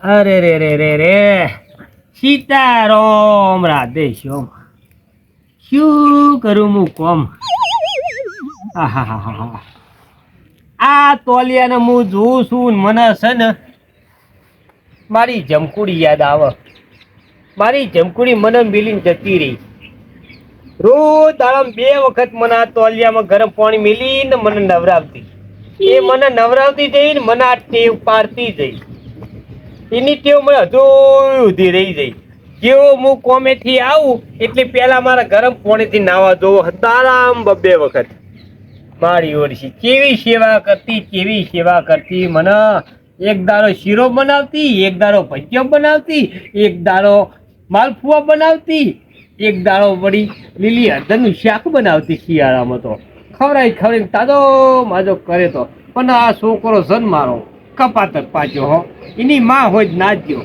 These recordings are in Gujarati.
અરે રે રે રે રે સીતારામ રાધે શ્યામ. શું કરું હું કોમ? આહાહાહા. આ તોલિયાને હું જોઉં છું ને મને છે ને મારી જમકુડી યાદ આવે. મારી જમકુડી મને મિલીને જતી રહી. રોજ દાડમ 2 વખત મને આ તોલિયામાં ગરમ પાણી મિલીને મને નવરાવતી. એ મને નવરાવતી જઈ ને મને આ ટેવ પાડતી જઈ. એની ટેવ મને હજુ સુધી રહી જાય. જેવો હું કોમેથી આવું એટલે પેલા મારા ગરમ પાણીથી નાવા જોવો તારામ 2 વખત. મારી ઓળશી કેવી સેવા કરતી મને. એક દાડો શીરો બનાવતી, એક દાડો ભજીયો બનાવતી, એક દાડો માલપુઆ બનાવતી, એક દાડો વળી લીલી હળદરનું શાક બનાવતી. શિયાળામાં તો ખવડાવી તાજો માજો કરે તો. પણ આ છોકરો છે ને મારો કપાતર પાછો હો. એની માં હોય ના જ્યો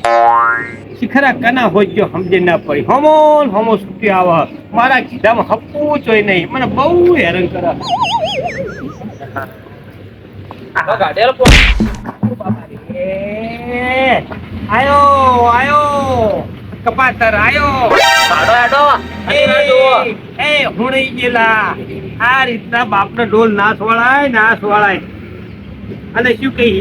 શિખરા કના હોય જો સમજે ના પડી. હોમો સુટી આવે. મારા કીધામાં હપવું જોઈ નહીં. મને બહુ હેરાન કરે. આયો કપાતર આયો. હુણઈ ગયેલા. આ રીતના બાપનો ઢોલ નાશ વળાય. અને શું કહી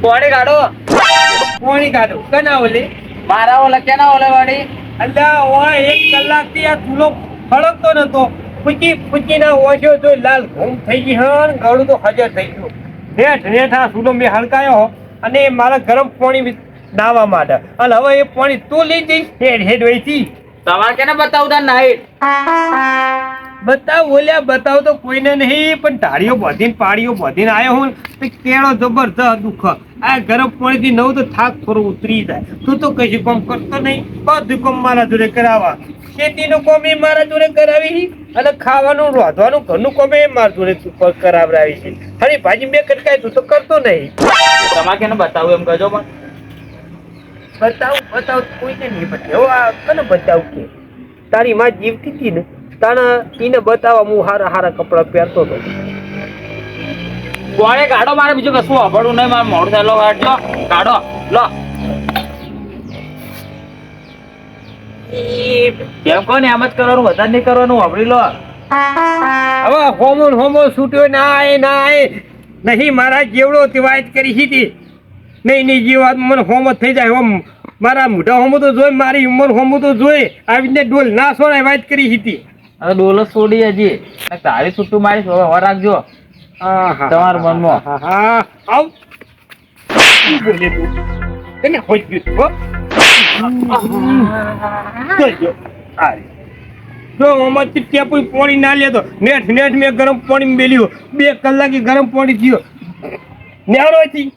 પોણી કાઢો કના ઓલે મારા ઓલા કેના ઓલે વાડી અલ્લા ઓય 1 કલાકથી આ ચૂલો ફળકતો નતો. પૂચીના ઓછો તો લાલ ઘૂમ થઈ ગઈ હન. ગળું તો હાજર થઈ ગયું. નેઠ આ ચૂલો મેં હળકાયો અને મારા ગરમ પાણી નાવા માટે. અને હવે એ પાણી તું લઈ જઈશ હેડ વહીથી. તમારે કેને બતાવતા નાઈ બતાવ તો કોઈને નહીં. પણ ઢાળીઓ બધીને પાડીઓ બધીને આવ્યો હું કેળો જબરજસ્ત દુઃખ. આ ગરમ પાણીથી નવ તો થાક થોડો ઉતરી જાય. તું તો કશું કામ કરતો નહીં. બધું કામ મારા જોડે કરાવવા. ખેતીનું કામ એ મારા જોડે કરાવી અને ખાવાનું રાંધવાનું ઘરનું કામ એ મારા જોડે કરાવડાવી છે. હરી ભાજી 2 કટકાય તું તો કરતો નહીં. તમારે કેને બતાવું એમ કહેજો. પણ બતાવ કોઈને નહીં બતાવ. કને બતાવ કે તારી માં જીવતી હતી ને તાણા એને બતાવવા હું હારા કપડા પહેરતો હતો. કોણે કાઢો મારે બીજું કશું વાપરવું નહીં. મારે મોડું થયેલો કાઢો કાઢો લો. કેમ કોને એમ જ કરવાનું વધારે નહીં કરવાનું વાપરી લો. હવે હોમો છૂટ્યો ના નહીં. મારા જેવડો તે વાત કરી હતી નહીં જે વાત મને હોમ જ થઈ જાય. મારા મોઢા હોમો તો જોઈ, મારી ઉંમર હોમો તો જોઈ. આવીને ડોલ ના છોડાય વાત કરી હતી. હવે ડોલ છોડી હજી તારી છૂટું મારી હવે રાખજો તમારા મનમાં. આવ બોલે તું તને હોઈ ગયું જો આમાંથી ટેપુ પાણી ના લેતો નેઠ મેં ગરમ પાણી મેલ્યું. 2 કલાકે ગરમ પાણી થયો નેરોથી.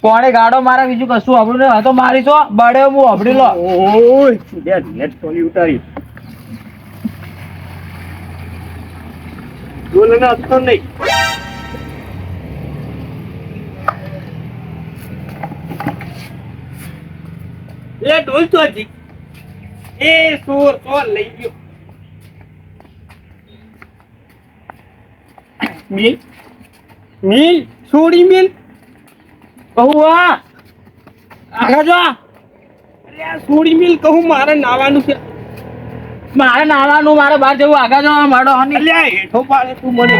કોણે ગાડો મારા બીજું કશું વાપરું નહીં. તો મારી છો બળે હું વાપરી લો. ઓય નેટ પાણી ઉતારી બોલે ના તો નહીં. એ ઢોલતો હતી એ સોર લઈ ગયો. મિલ છોડી મિલ કહું આગળ જો. અરે આ છોડી મિલ કહું મારે નાવાનું છે. મારે નાવાનું મારે બહાર જવું આગળ જવા માડો. અલ્યા હેઠો પાડે તું મને.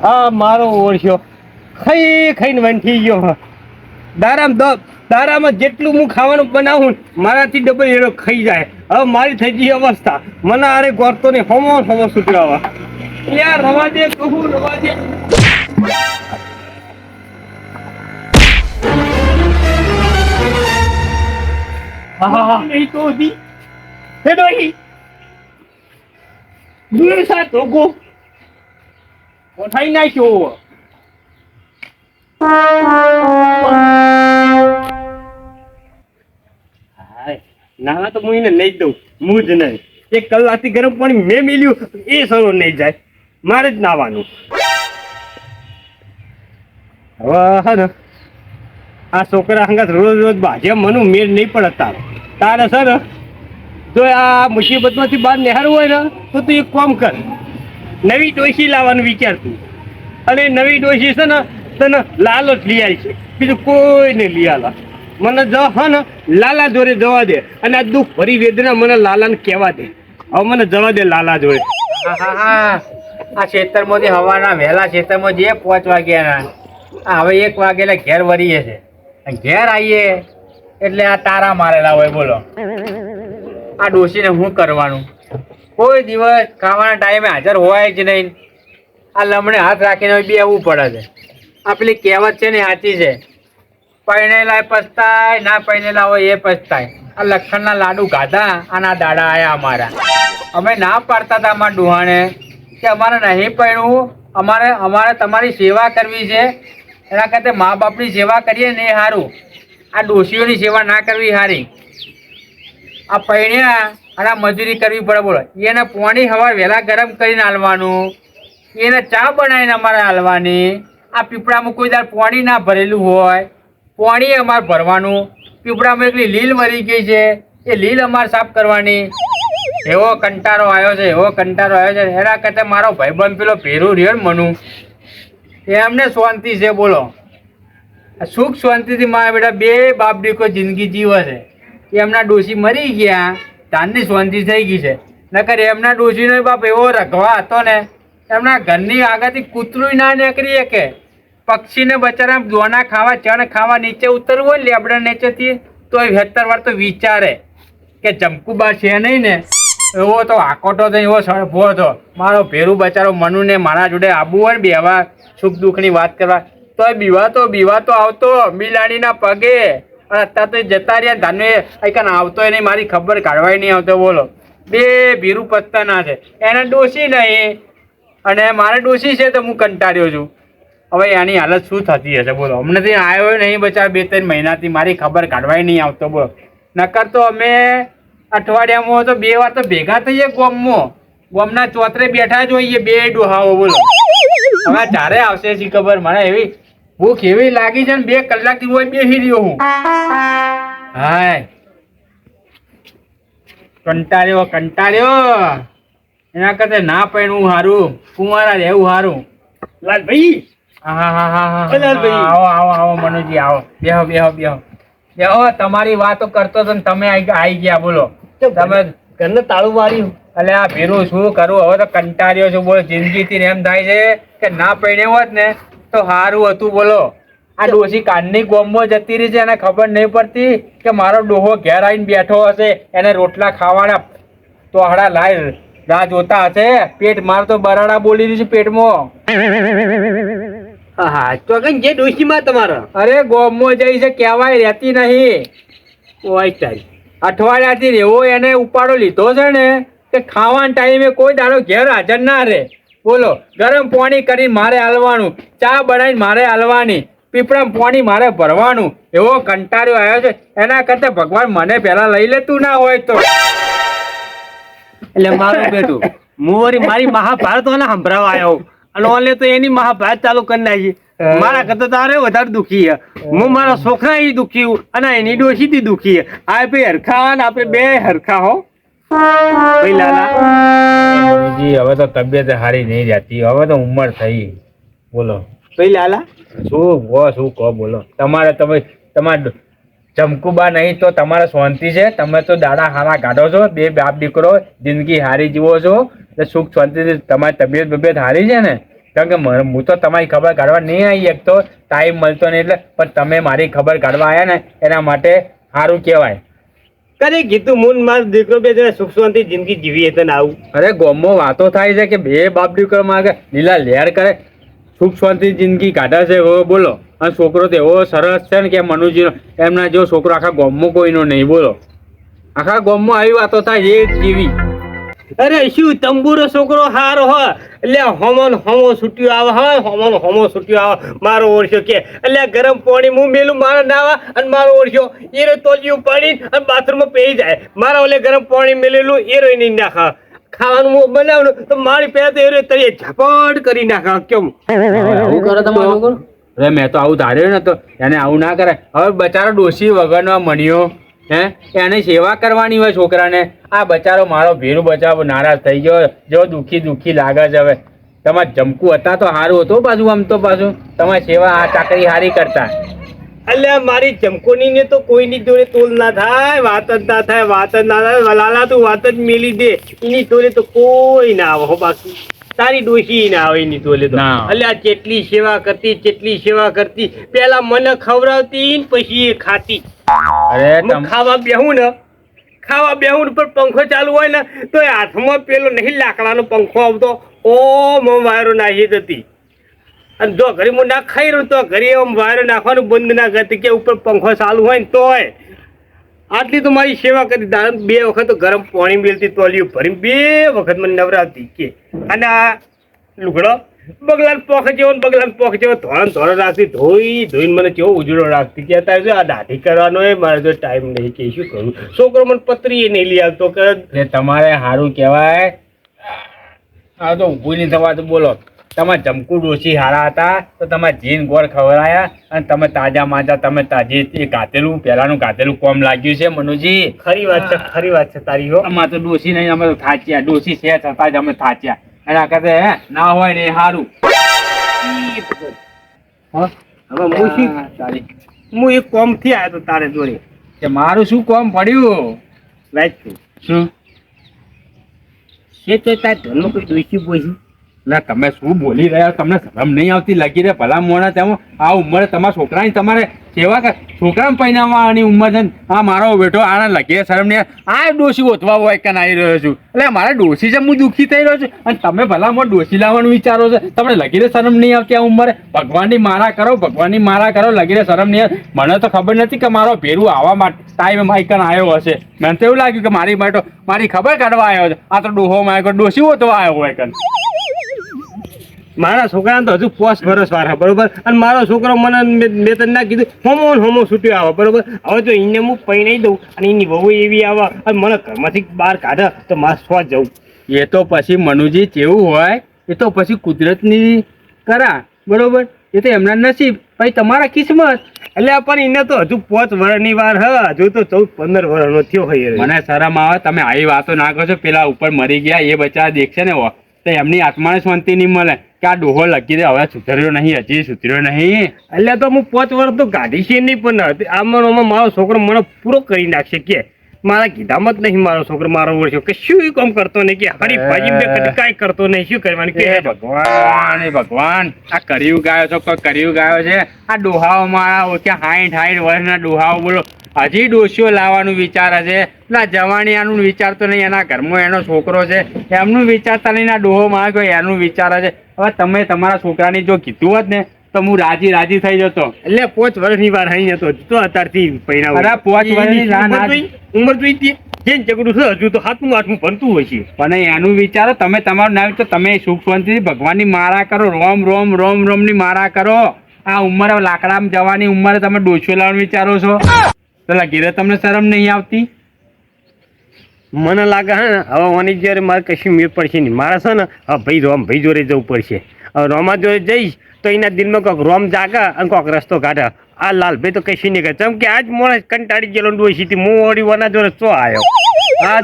હા મારો ઓળખ્યો ખાઈને વંઠી ગયો. દારામાં જેટલું હું ખાવાનું બનાવું મારાથી ડબલ એનો ખાઈ જાય. હવે મારી થઈ ગઈ અવસ્થા. મને આરે ગોરતો ને હોમો સુતરાવા. યાર રવા દે કહું રવા દે. નહીં તો હતી હેડો દૂર સા ધોકો કોઠાઈ નાખ્યો. નાવા તો હું એને નહીં દઉં. હું જ નહીં. 1 કલાકથી ગરમ પાણી મેં મેલ્યું એ સરો નહીં જાય. મારે જ નાવાનું. હવે હા ને આ છોકરા હંગાત રોજ ભાજ્યા મનું મેળ નહીં પડતા. તારે સર જો આ મુસીબતમાંથી બહાર નિહાળવું હોય ને તો તું એક કામ કર, નવી ડોશી લાવવાનું વિચારતું, અને નવી ડોશી છે ને તને લાલો જ લઈ આવી છે, બીજું કોઈ નહીં લઈ આલા. મને જ હા ને લાલા જોડે જવા દે, અને આ દુઃખ ભરી વેદના મને લાલાને કહેવા દે. હવે મને જવા દે લાલા જોડે. આ ખેતરમાંથી હવાના વહેલા ખેતરમાં જઈએ 5 વાગ્યાના, હવે 1 વાગે એટલે ઘેર વળીએ છે. ઘેર આવીએ એટલે આ તારા મારેલા હોય. બોલો આ ડોશીને શું કરવાનું? કોઈ દિવસ ખાવાના ટાઈમે હાજર હોય જ નહીં. આ લમણે હાથ રાખીને બેવું પડે છે. આ પેલી કહેવત છે ને સાચી છે, પૈણેલા પછતાય, ના પૈણેલા હોય એ પછતાય. આ લખણના લાડુ ગાધા અને આ દાડા આયા અમારા. અમે ના પાડતા હતા અમારા ડોહાને કે અમારે નહીં પૈણવું, અમારે તમારી સેવા કરવી છે. એના કરતા મા બાપની સેવા કરીએ ને એ સારું, આ ડોશીઓની સેવા ના કરવી સારી. આ પૈણ્યા અને આ મજૂરી કરવી પડે. બોલો એને પાણી હવાર વહેલા ગરમ કરીને હાલવાનું, એને ચા બનાવીને અમારે હાલવાની. આ પીપળામાં કોઈ દાળ પાણી ના ભરેલું હોય, પાણી અમારે ભરવાનું. પીપળામાં એકલી લીલ વળી ગઈ છે, એ લીલ અમારે સાફ કરવાની. એવો કંટાળો આવ્યો છે, એવો કંટાળો આવ્યો છે. એના કરતાં મારો ભાઈબંધ પેલો ભેરું રહ્યો ને મનુ, એમને શાંતિ છે. બોલો સુખ શાંતિથી મારા બેટા 2 બાપ દીકરો જિંદગી જીવે છે. એમના ડોશી મરી ગયા, તારની શાંતિ થઈ ગઈ છે. નકર એમના ડોશીનો બાપ એવો રખવા હતો ને, એમના ઘરની આગળથી કૂતરું ના નીકળી શકે. પક્ષીને બચારા દોના ખાવા, ચણ ખાવા નીચે ઉતરવું હોય લેબડા નીચેથી, તો 70 વાર તો વિચારે કે જમકુબા છે નહીં ને. એવો તો આકોટો તો એવો સળભો હતો. મારો ભેરું બચારો મનુને મારા જોડે આવવું હોય ને બેવા સુખ દુઃખની વાત કરવા, તો બીવાતો આવતો મિલાણીના પગે. અને અત્યારે તો જતા રહ્યા ધાને કઈ આવતો નહીં, મારી ખબર કાઢવાય નહીં આવતો. બોલો 2 ભીરું પત્તા ના છે, એને ડોશી નહીં અને મારે ડોશી છે તો હું કંટાળ્યો છું. હવે એની હાલત શું થતી હશે? બોલો અમને તો આવ્યો નહીં બચાર 2-3 મહિનાથી, મારી ખબર કાઢવાય નહીં આવતો. બોલો નકર તો અમે અઠવાડિયામાં તો 2 વાર તો ભેગા થઈએ ગોમના ચોતરે બેઠા જ હોઈએ 2 ડોહાઓ. બોલો હવે જ્યારે આવશે શી ખબર, મને એવી ભૂખ એવી લાગી છે ને 2 કલાકથી હોય બેસી રહ્યો હું. હાય કંટાળ્યો. એના કરતા ના પૈણવું સારું, કુંવારા રહેવું સારું. લાલભાઈ, હા આવો મનુજી, આવો બેહો. તમારી વાતો કરતો તો ને તમે આવી ગયા. બોલો તમે ઘરને તાળું માર્યું. અલે આ ભેરું શું કરું, હવે તો કંટાળ્યો છું. બોલો જિંદગીથી એમ થાય છે કે ના પૈણે હોત ને તો સારું હતું. બોલો આ ડોશી કાનની ગોમમાં જતી રહી છે, એને ખબર નહીં પડતી કે મારો ડોહો ઘેર આવીને બેઠો હશે, એને રોટલા ખાવાના તોહડા લાય રાહ જોતા હશે. પેટ માર તો બરાડા બોલી રહ્યું છે પેટમાં. હા તો કઈ જે ડોશીમાં તમારા અરે ગોમમાં જઈ છે કહેવાય રહેતી નહીં. ઓય તારી અઠવાડિયાથી એવો એને ઉપાડો લીધો છે ને કે ખાવાના ટાઈમે કોઈ દાડો ઘેર હાજર ના રહે. બોલો ગરમ પાણી કરીને મારે હાલવાનું, ચા બનાવીને મારે હાલવાની, પીપળામાં પાણી મારે ભરવાનું. એવો કંટાળ્યો આવ્યો છે. એના કરતા ભગવાન મને પહેલા લઈ લેતું ના હોય તો. એટલે મારું બેટું મારી મહાભારત સંભળાવા આવ્યો, અને ઓલે તો એની મહાભારત ચાલુ કરી નાખી. મારા કરતા તારે વધારે દુખી છે. હું મારા છોકરા દુખી હું, અને એની ડોશી થી દુખી છે. આ બે હરખા, આપણે 2 હરખા હો. ભાઈ લાલા મનુજી હવે તો તબિયત સારી નહીં રહેતી, હવે તો ઉંમર થઈ. બોલો ભાઈ લાલા શું કહો? બોલો તમારે જમકુબા નહીં તો તમારે શાંતિ છે. તમે તો દાડા હારા કાઢો છો, 2 બાપ દીકરો જિંદગી હારી જીવો છો, સુખ શાંતિથી. તમારી તબિયત હારી છે ને? કારણ કે હું તો તમારી ખબર કાઢવા નહીં આવી, એક તો ટાઈમ મળતો નહીં એટલે. પણ તમે મારી ખબર કાઢવા આવ્યા ને એના માટે સારું કહેવાય. કરે કીધું મૂન મારો દીકરો 2 જણા સુખ શાંતિ જિંદગી જીવીએ તો આવું. અરે ગોમમાં વાતો થાય છે કે 2 બાપ દીકરો માં લીલા લહેર કરે, સુખ શાંતિ જિંદગી કાઢે છે. બોલો અને છોકરો તો એવો સરસ છે ને કે મનુજીનો, એમના જેવો છોકરો આખા ગામમાં કોઈનો નહીં. બોલો આખા ગામમાં આવી વાતો થાય એ જીવી. અરે શું તંબુરો છોકરો હારો હ, એટલે હોમો છૂટ્યું આવે, હોમો છૂટ્યું આવે. મારો ઓળખ્યો કે એટલે ગરમ પાણી હું મેલું મારા નાવા, અને મારો ઓળખ્યો એરો તોલિયું પાણી અને બાથરૂમમાં પી જાય. મારા ઓલે ગરમ પાણી મેલેલું એરો નહીં નાખા. ખાવાનું હું બનાવું તો મારી પહેલા તો એરો તરીએ ઝાપટ કરી નાખા. કેમ આવું કરે તમારું? અરે મેં તો આવું ધાર્યું ને, તો એને આવું ના કરે. હવે બચારો ડોશી વગરનો મણ્યો, હે એને સેવા કરવાની હોય છોકરાને. આ બચારો મારો ભેરું બચાવો નારાજ થઈ ગયો, જો દુખી લાગે છે. હવે તમારે જમકુ હતા તો સારું હતું પાછું. આમ તો પાછું તમારી સેવા આ ચાકરી સારી કરતા. અલ્યા મારી જમકોની ને તો કોઈની જોડે તોલ ના થાય, વાત જ ના થાય. લાલા તું વાત જ મેલી દે, એની જોડે તો કોઈ ના આવે હો. બાકી તારી ડોશી ના આવે એની જોડે તો. અલ્યા કેટલી સેવા કરતી. પેલા મને ખવડાવતી ને પછી એ ખાતી. અરે ખાવા બેહું ને પર પંખો ચાલુ હોય ને તો એ હાથમાં પેલો નહીં લાકડાનો પંખો આવતો, ઓ વાયરો નાખી જતી. અને જો ઘરે હું ના ખાઈ રહ્યું તો ઘરે આમ વાયરો નાખવાનું બંધ ના કરતી કે ઉપર પંખો ચાલુ હોય ને તોય. આટલી તો મારી સેવા કરી. 2 વખત તો ગરમ પાણી મેલતી તોલિયું ભરી, 2 વખત મને નવરાવતી કે. અને આ લુગડો બગલાન પોખ જેવો ધોળો રાખતી, ધોઈને મને કેવો ઉજળો રાખતી કે અત્યારે જો આ દાઢી કરવાનો એ મારે જો ટાઈમ નહીં કે શું કરું. છોકરો મને પતરી નહીં લઈ આવતો કે. તમારે સારું કહેવાય. આ તો ઊભું નહીં થવાતું. બોલો તમારે જમકુ ડોશી હારા હતા તો તમારે જીન ગોળ ખવડાયા અને તમે તાજા માજા તમે તાજી કાતેલું પહેલાનું કાતેલું કોમ લાગ્યું છે મનુજી. ખરી વાત છે તારી હો. અમારે તો ડોશી નહીં, અમે તો થાચ્યા. ડોશી છે છતાં જ અમે થાચ્યા. એના કરતા ના હોય ને એ સારું. હવે હું એક કોમ થી આવ્યો તો તારે જોડે કે મારું શું કોમ પડ્યું. શું છે તો તાર ધર્મ કોઈ દોષી બોસી. ના તમે શું બોલી રહ્યા, તમને શરમ નહીં આવતી? લગી રહે ભલા મોણા. તેમાં આ ઉંમરે તમારા છોકરાની તમારે સેવા કર. છોકરાને પૈણાવવાની ઉંમર છે. આ મારો બેટો આને લગી શરમ નહીં. આ ડોશી ઓતવા હોય કે આવી રહ્યો છું. એટલે મારા ડોશી છે, હું દુઃખી થઈ રહ્યો છું. અને તમે ભલા મોં ડોશી લાવવાનું વિચારો છો. તમને લગી રહે શરમ નહીં આવતી? આ ઉંમરે ભગવાનની મારા કરો લગી રહે શરમ નહીં. મને તો ખબર નથી કે મારો ભેરું આવવા માટે ટાઈમે માઇકન આવ્યો હશે. મને તો એવું લાગ્યું કે મારી બેટો મારી ખબર કાઢવા આવ્યો છે. આ તો ડોહો માયકો ડોશી ઓતવા આવ્યો હોય કન. મારા છોકરાને તો હજુ 5 વર્ષ વાળા બરોબર. અને મારો છોકરો મને મેં તને ના કીધું હોમો છૂટ્યો આવે બરોબર. હવે જો એને હું પૈણાઈ દઉં અને એની વહુ એવી આવે અને મને ઘરમાંથી બહાર કાઢે તો મારે સ્વા જવું. એ તો પછી મનુજી કેવું હોય એ તો પછી કુદરતની કરા બરોબર. એ તો એમના નસીબ, પછી તમારા કિસ્મત. એટલે પણ એને તો હજુ 5 વર્ષની વાર હજુ તો 14-15 વર્ષનો થયો હોય. મને શરમ આવે તમે આવી વાતો ના કરો છો. પેલા ઉપર મરી ગયા એ બચારા દેખશે ને તો એમની આત્માને શાંતિ નહીં મળે કે આ ડોહો લગી દે હવે સુધર્યો નહીં, હજી સુધર્યો નહીં. એટલે તો હું 5 વર્ષ તો કાઢી છે નહીં, પણ આમાં મારો છોકરો મને પૂરો કરી નાખશે કે મારા કીધામાં જ નહીં. મારો છોકરો મારો ઓળખ્યો કે શું કામ કરતો નહીં કે હરી ભાજી કાંઈ કરતો નહીં. શું કરવાનું કે ભગવાન આ કર્યું ગાયો છો, કોઈ કર્યું ગાયો છે. આ ડોહાઓ મારા ઓછા 60 વર્ષના ડોહાઓ બોલો હજી ડોશીઓ લાવવાનું વિચારે છે. પેલા જવાનિયાનું વિચારતો નહીં, એના ઘરમાં એનો છોકરો છે એમનું વિચારતા નહીં. આ ડોહો મારે કોઈ એનું વિચારે છે. હવે તમે તમારા છોકરાની જો કીધું હોત ને તો હું રાજી થઈ જતો. એટલે 5 વર્ષની વાર અહીં હતો તો અત્યારથી પૈણા. અરે 5 વર્ષની ઉંમર જોઈ જેને ઝઘડું છે હજુ તો 7મું 8મું ભણતું હોય છે. પણ એનું વિચારો તમે તમારું નામ તો તમે સુખ શાંતિથી ભગવાનની મારા કરો. રોમ ની મારા કરો. આ ઉંમરે લાકડામાં જવાની ઉંમરે તમે ડોશો લાવવાનું વિચારો છો તો લગીરે તમને શરમ નહીં આવતી? મને લાગે હે ને હવે ઓની જ્યારે મારે કશું મેળ પડશે નહીં. મારે છે ને હવે ભાઈ જોડે જવું પડશે. હવે રોમા જોડે જઈશ તો એના દિલમાં કોઈક રોમ જાગે અને કોઈક રસ્તો કાઢે. આ લાલભાઈ તો કશું નહીં કરે. જેમ કે આજ મોડે કંટાળી ગયેલો ડોશીથી. હું વળી ઓના જોડે ચો આવ્યો. આ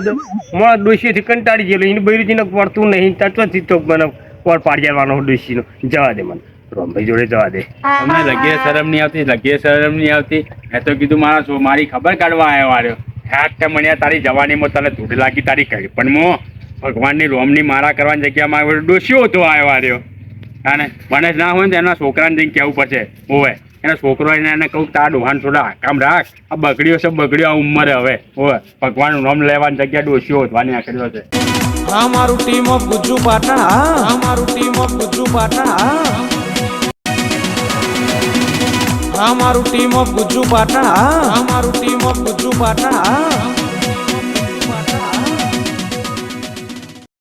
મોડા ડોશીથી કંટાળી ગયેલો. એને બૈરીજીને પડતું નહીં. તત્વથી તો મને કોળ પાડી જવાનો ડોશીનો. જવા દે મને રોમભાઈ જોડે જવા દે. તમને લગીરે શરમ નહીં આવતી? એ તો કીધું મારી ખબર કાઢવા આવ્યો. હાથ મળ્યા તારી જવાનીમાં તને ધૂળ લાગી તારી કરી પણ ભગવાનની રોમની મારા કરવાની જગ્યામાં ડોશીઓ તો આવ્યો. હા ને મને ના હોય ને તો એના છોકરાને જઈને કહેવું પડશે. હોય એના છોકરો એને કહું તારા ડોહાન થોડા કામ રાખ. આ બગડ્યો આ ઉંમરે હવે. હોય ભગવાનનું નામ લેવાની જગ્યા ડોશીઓ હોવાની આ કર્યો છે. અમારું ટીમ ઓફ ગુજ્જુ પાટણ. અમારું ટીમ ઓફ ગુજ્જુ પાટણ. અમારું ટીમ ઓફ ગુજ્જુ પાટણ. અમારું ટીમ ઓફ ગુજ્જુ પાટણ.